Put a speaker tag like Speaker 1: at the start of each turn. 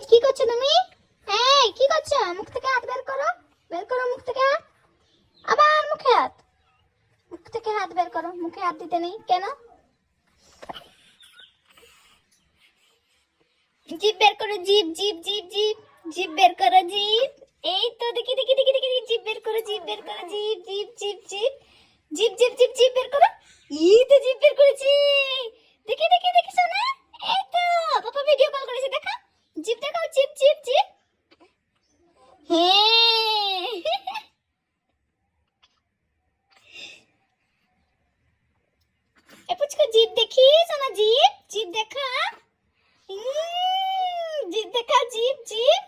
Speaker 1: কি করছো তুমি? এই কি করছো? মুখ থেকে হাত বের করো, বের করো মুখ থেকে হাত। আবার মুখে হাত, মুখ থেকে হাত বের করো। মুখে হাত দিতে নেই কেন? জিভ বের করো, জিভ জিভ জিভ জিভ জিভ বের করো, জিভ। এই তো দেখি দেখি দেখি দেখি জিভ বের করো, জিভ বের করো, জিভ জিভ জিভ জিভ জিভ জিভ জিভ জিভ বের করো। এই তো জিভ বের করেছি, দেখি দেখি দেখি শোনা। এই তো পাপা ভিডিও কল করেছে, দেখা জিভ দেখাও, জিভ জিভ জিভ। হ্যাঁ এ পুচকু জিভ দেখি শোনা, জিভ জিভ দেখা। জিভ দেখা, জিভ জিভ